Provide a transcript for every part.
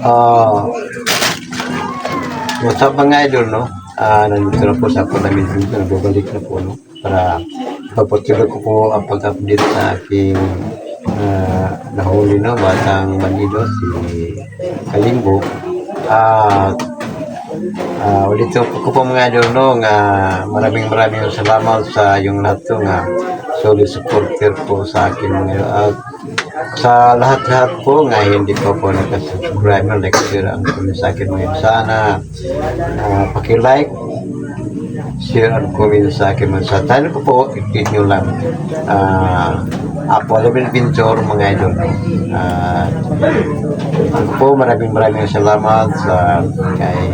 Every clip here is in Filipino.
Ah, what's up mga idol, no? Nandito na po sa ako namin dito, nagbabalik na po, no? Para pagpatuloy ko po ang pag-update sa aking nahuli, no? Batang bandido, si Kalimbo. Ulit ko po mga idol, no? Maraming salamat sa yung lahat to nga solid supporter po sa akin mga sa lahat-lahat po nga hindi pa po nagka-subscribe na like-share ang comment sa akin ngayon. Sana paki-like, share and comment sa akin mga sa channel ko po, i-click nyo lang Apo Alvin Pinchor mga idol. Po maraming salamat sa kay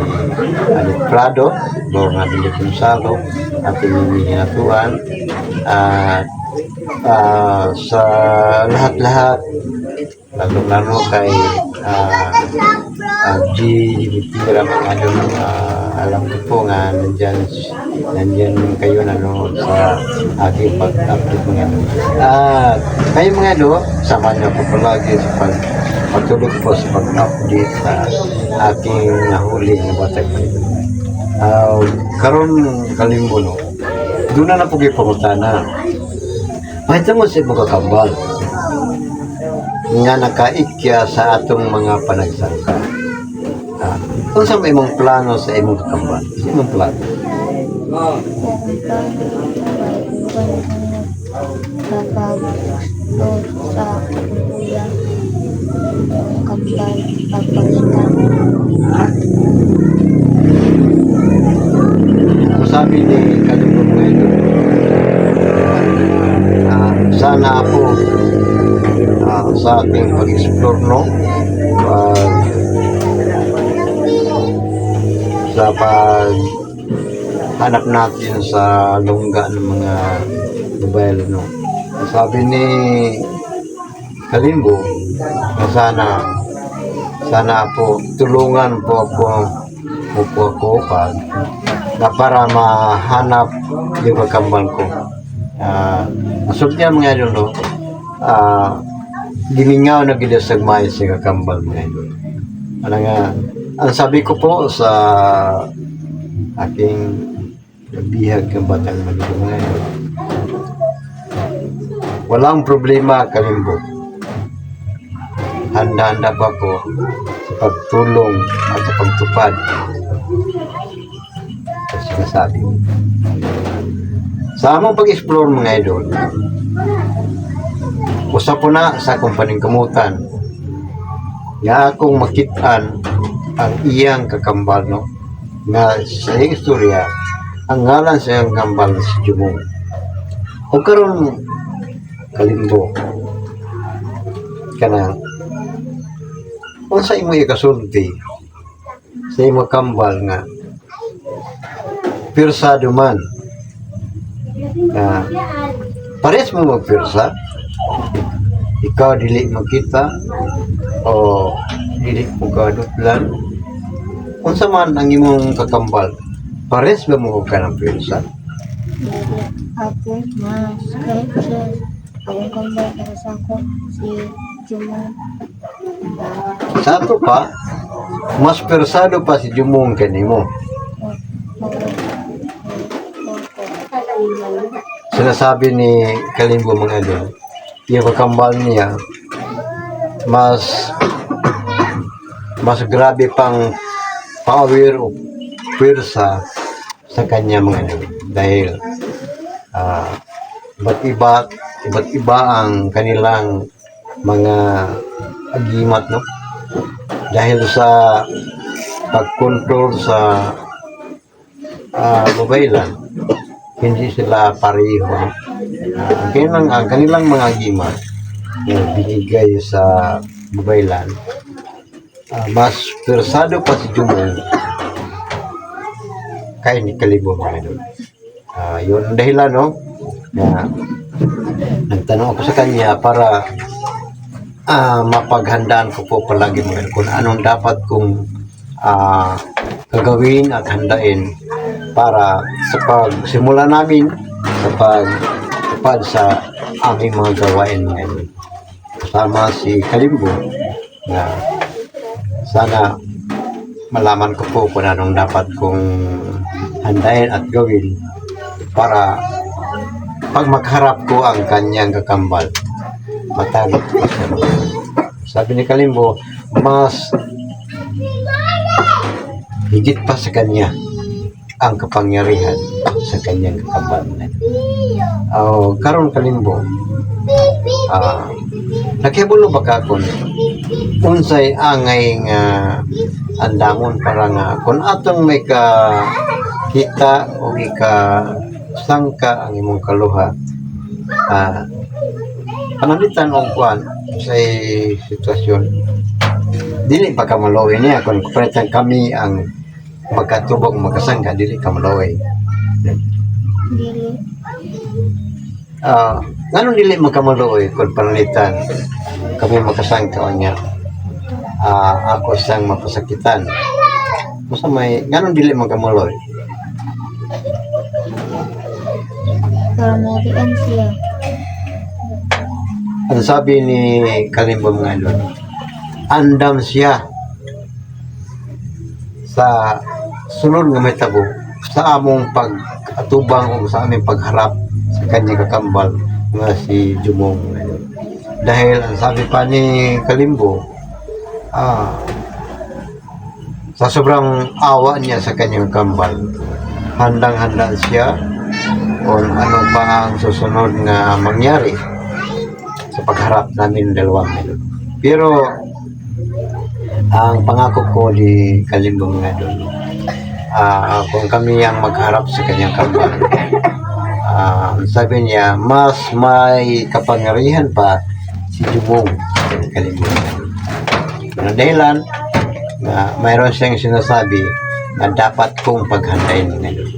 Alec Prado, Lorna Dili Gonzalo, at Hinatuan, at sa lahat-lahat, lalo kay G. Tira mga idol. Alam ko po nga nandyan kayo sa aking pag-update mga idol. Kayo mga idol, sama niyo po palagi sa pagtulog po sa pag-update sa aking nahuli na batang mga idol. Karon Kalimbo, no? Doon na po kayo pangutana. Mahita mo sa mga kambal nga nakaikya sa atong mga panagsangka. Kung sa may mong plano sa imong kakambal, sa imong plano? Kapag sa kuya, kambal, papalitan. Sabi ni Kalimbo mga ito, sana po sa ating pag-explore, no? Sa paghanap natin sa lungga ng mga mobile, no? Sabi ni Kalimbo na sana po tulungan po ako na para mahanap yung kakambal ko. Masuk niya mga idol, no? Gimingaw na gidasag may sa kakambal mga idol. Ang sabi ko po sa aking bihag ng batang bandido mga idol, walang problema Kalimbo. Handa-handa pa po sa pagtulong at sa pagtupad sa sinasabi ko. Sa among pag-explore mga idol, usap po na sa akong paningkamutan nga akong makitaan ang iyang kakambal, no? Nga sa iyang istorya ang ngalan sa iyang kambal si Jumong. O karon Kalimbo kana kung sa imo ikasulti sa imo kambal nga pirsado man, pares mo magpirsa, ikaw dili makita o dili mo kadutlan, unsa man ang imong kakambal, pares ba mo ka ng pirsa? Ako, mas kahit siya, akong kambal para sa ako, si Jumong. Sa ato pa, mas persado pa si Jumong kanimo. Sinasabi ni Kalimbo mga idol, yung kakambal niya mas grabe pang power o pwersa sa kanya mga idol, dahil iba't iba ang kanilang mga agimat, no? Dahil sa pagkontrol sa mobilan, hindi sila pareho. Ang kanilang mga agimat na binigay sa mobilan, mas persado pa si Jumong kay ni Kalimbo mga idol. Yun ang dahilan, no? Na nagtanong ako sa kanya para mapaghandaan ko po palagi mga idol kung anong dapat kong gagawin at handain para sa pagsimula namin sa pagtupad sa aming mga gawain mga idol. Kasama si Kalimbo na sana malaman ko po kung anong dapat kong handain at gawin para pag magharap ko ang kanyang kakambal, matalo ko siya. Sabi ni Kalimbo, mas higit pa sa kanya ang kapangyarihan sa kanyang kakambal. Karon Kalimbo, nakibulo ba ka kun unsay angay nga andamon para nga kung atong may kita o sangka ang imong kaluha, panalitan og kuan sa sitwasyon, dili pa ka malaway niya kung pretang kami ang magkatubog magkasangka, dili ka malaway. Dili. Nganong dili magkamaloy kung panalitan kami magkasangka o niya, ako siyang mapasakitan. Basta nganong dili magkamaloy? Para marian siya. Ang sabi ni Kalimbo mga idol, andam siya sa sunod nga may tabo sa among pag-atubang o sa aming pagharap sa kanyang kakambal nga si Jumong. Dahil ang sabi pa ni Kalimbo, sa sobrang awa niya sa kanyang kakambal, handang-handa siya kung ano pa ang susunod na mangyari sa pagharap namin dalawang idol. Pero ang pangako ko di Kalimbo mga idol, kung kami ang magharap sa kanyang kambal, sabi niya mas may kapangyarihan pa si Jumong sa Kalimbo. Dahilan na mayroon siyang sinasabi na dapat kong paghandain mga idol.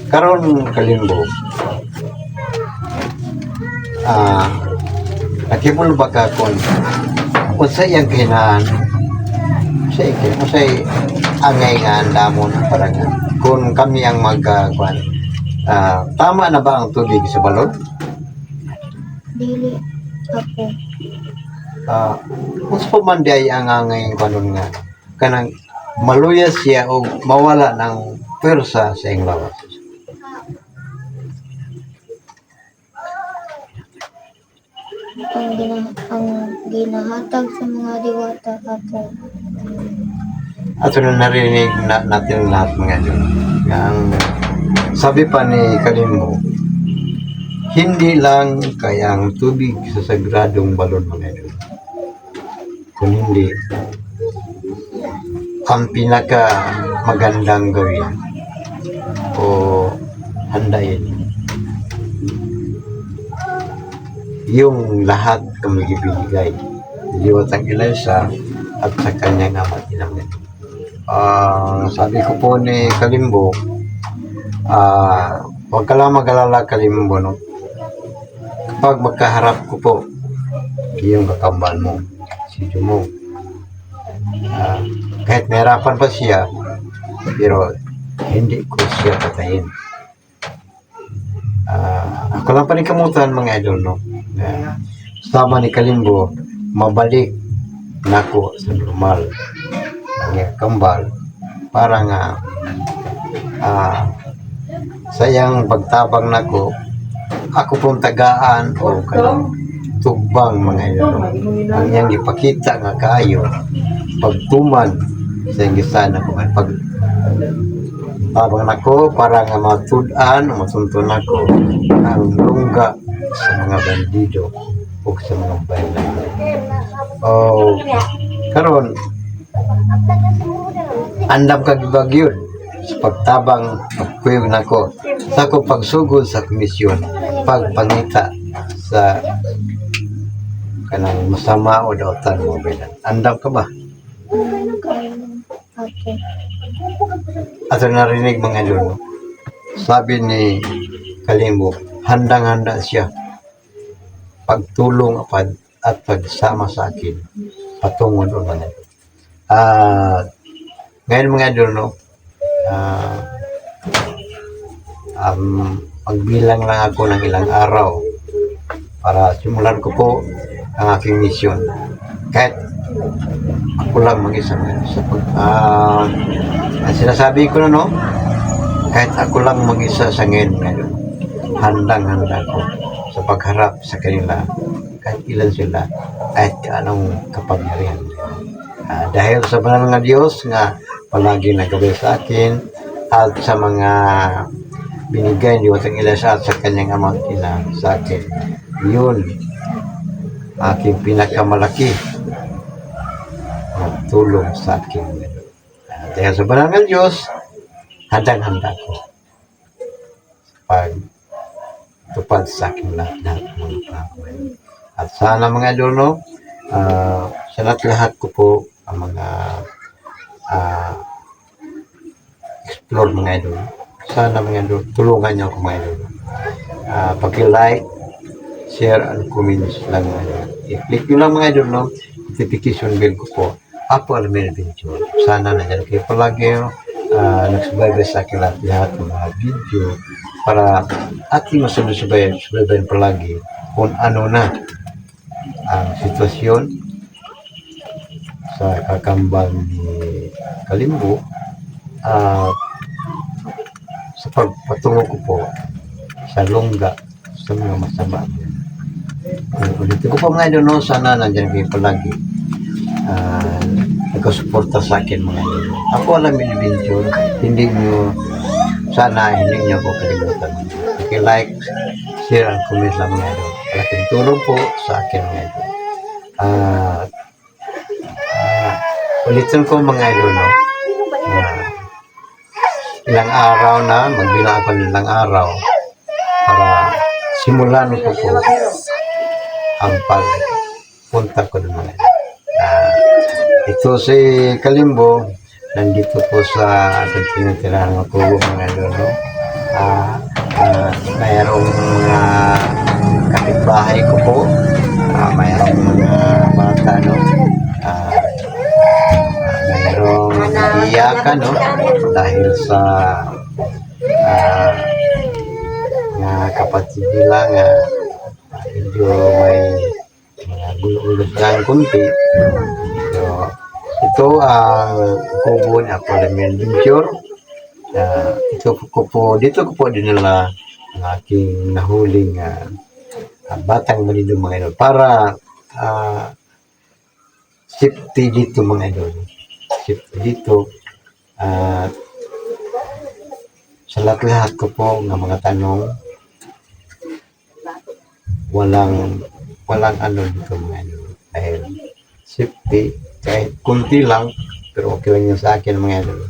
Karon Kalimbo, nakibul ba ka kung sa iyang kinahan, sa angay nga andamon para nga kung kami ang magkakuan, tama na ba ang tubig sa balon? Dili ako. Kung sa pamanday ang angay kanon nga kanang maluya siya o mawala ng pwersa sa iyong lawas. Ang ginahatag sa mga diwata ako. At na narinig natin lahat mga idol. Ang sabi pa ni Kalimbo, hindi lang kaya ang tubig sa sagradong balon mga idol, kung hindi ang pinaka magandang gawin o handayin yung lahat kami ibinigay liwat ang Elisha at sa kanyang ama tinamit. Sabi ko po ni Kalimbo, huwag ka lang mag-alala Kalimbo, no? Kapag magkaharap ko po yung kakambal mo, si Jumong, kahit nahirapan pa siya, pero hindi ko siya patayin. Ako lang panikamutan mga idol, no? Sama ni Kalimbo, mabalik nako sa normal ang kambal para nga sayang pagtabang nako ako pong tagaan o kanang tugbang mga idol, ang iyang ipakita nga kaayo pagtuman sa iyang gisana ko pag tabang nako para nga matud-an o matuntun nako ang lungga sa mga bandido o sa mga bayan. Karon andam kag bagyod sa pagtabang pagkuyog nako sa ko pagsugod sa komisyon pagpangita sa kanang masama o dautan mo bayan. Andam ka ba? Ako. At narinig mga idol, sabi ni Kalimbo, handang-handa siya pagtulong at pagsama sa akin patungod o mga idol. Ngayon mga idol, no, magbilang lang ako ng ilang araw para simulan ko po ang aking mission. Kahit ako lang mag-isa sa ang sinasabi ko na, no, kahit ako lang mag-isa sa ngayon, handang-handa ko sa pagharap sa kanila, kahit ilan sila, kahit anong kapangyarihan. Dahil sa banal nga Diyos nga palagi nagabay sa akin at sa mga binigay ni Watang Ilasa at sa kanyang amang ina sa akin, yun aking pinakamalaki na tulong sa akin. Dahil sa banal nga Diyos, handang-handa ko pag tupad sa aking lahat ng mga pangako. At sana mga idol, no, sa lahat ko po ang mga explore mga idol. Sana mga idol, tulungan niyo ako mga idol. Pag-like, share, and comments lang mga idol. I-click nyo lang mga idol, no, notification bell ko po. Apo Almir Adventure. Sana nandiyan kayo palagi, nagsubaybay sa akin lahat ng mga video para ating masubaybayan palagi kung ano na ang sitwasyon sa kakambal ni Kalimbo sa pagpatungo ko po sa lungga sa mga masama. Ulitin ko po mga idol, no, sana nandiyan kayo palagi nagkasuporta sa akin mga idol. Ako alam yung video, hindi nyo ako kalimutan. Okay, like, share, and comment lang mga idol. Malaking tulong po sa akin mga idol. Ulitin ko mga idol, no, ilang araw na, magbilang ako ng ilang araw para simulan ko po ang pagpunta ko ng mga idol. Ito si Kalimbo, nandito po sa ating tinitirahan ng kubo mga idol, no? Mayroong mga kapitbahay ko po, mayroong mga bata, no? Mayroong iyakan, no? Dahil sa kapatid nila nga medyo may mga gulo-ulos ng kunti. So, ito ang kubo ni Apo Almir Adventure. Dito ko po dinala ang aking nahuling batang manidong mga idol para safety dito mga idol. Safety dito. Sa lahat ko po ng mga tanong, walang ano dito mga idol. Dahil safety, kahit kunti lang, pero okay lang yun sa akin mga idol.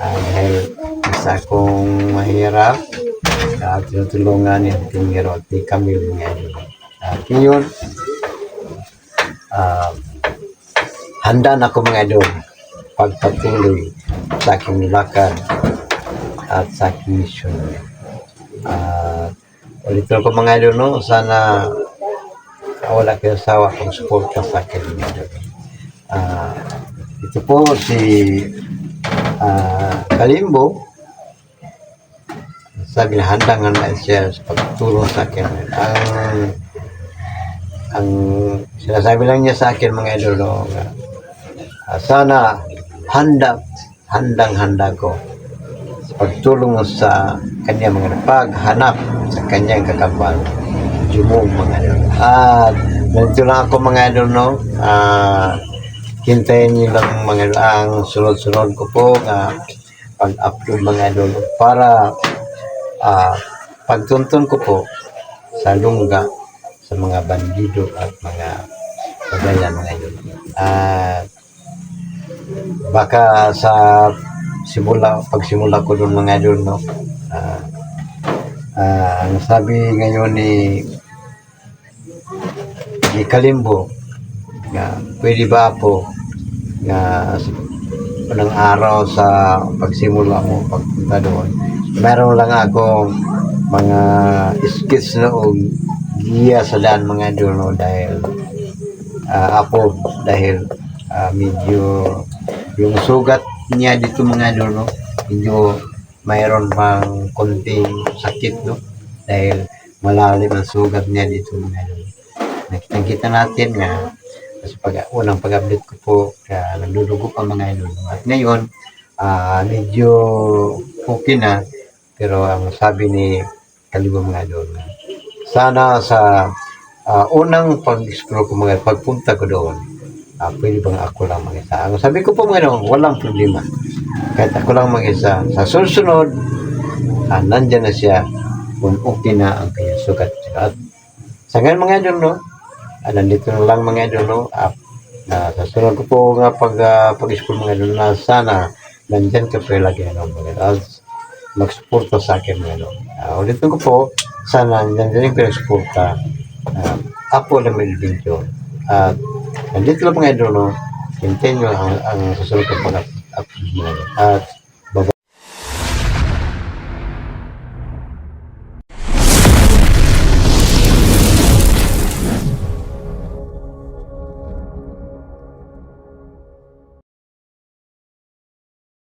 Dahil isa akong mahirap, tinutulungan ni Tingiro at ni Camille mga idol. Ngayon, handa na ako mga idol pagpatuloy sa aking lakad at sa aking mission. Ulitin ko mga idol, no, sana wala kayo sawa kung suporta sa akin mga idol. Ito po si Kalimbo, sabi na handang-handa siya sa pagtulong sa akin. Ang sinasabi lang niya sa akin mga idol, no, sana handang-handa ko sa pagtulong sa kanya mga paghanap sa kanyang kakambal Jumong mga idol. At nandito lang ako mga idol, no, hintayin nyo lang mga idol ang sunod-sunod ko po pag-upload mga idol para pagtuntun ko po sa lungga sa mga bandido at mga pagayan mga idol. Baka sa pagsimula ko doon mga idol, no, ang sabi ngayon ni Kalimbo, pwede ba po na unang araw sa pagsimula mo pagpunta doon, meron lang akong mga skits na o giya sa daan mga idol, no, dahil medyo yung sugat niya dito mga idol, no, medyo mayroon pang konting sakit, no, dahil malalim ang sugat niya dito mga idol. nakikita natin nga kasi unang pag-update ko po nagdudugo pa mga idol. At ngayon, medyo okay na, pero ang sabi ni Kalibo mga idol, sana sa unang pag-explore ko mga pagpunta ko doon, pwede bang ako lang mag-isa. Ang sabi ko po mga idol, walang problema. Kahit ako lang mag-isa. Sa susunod, nandyan na siya kung okay na ang kanyang sugat. At sa ngayon mga idol, no, nandito na lang mga idol, no, sa sunod ko po nga pag-school mga idol na sana nandyan ka pa lagi ano, mga idol. Mag-suporta sa akin mga idol. Ulitin ko po, sana nandyan yung pinag-suporta. Ako na may video. At nandito lang mga idol, no, continue ang susunod ko pag-upload mga idol. At